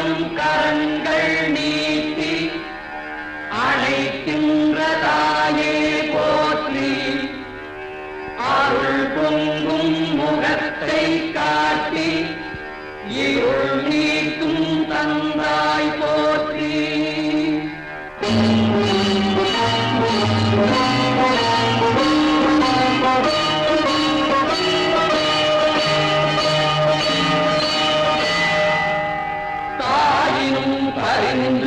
ஆயிரம் கரங்கள் நீட்டி அழைக்கின்ற தாயே போற்றி, அருள் பொங்கும் முகத்தை காட்டி இருள் நீக்கும் தந்தாய் போற்றி. தாயினும் பரிந்து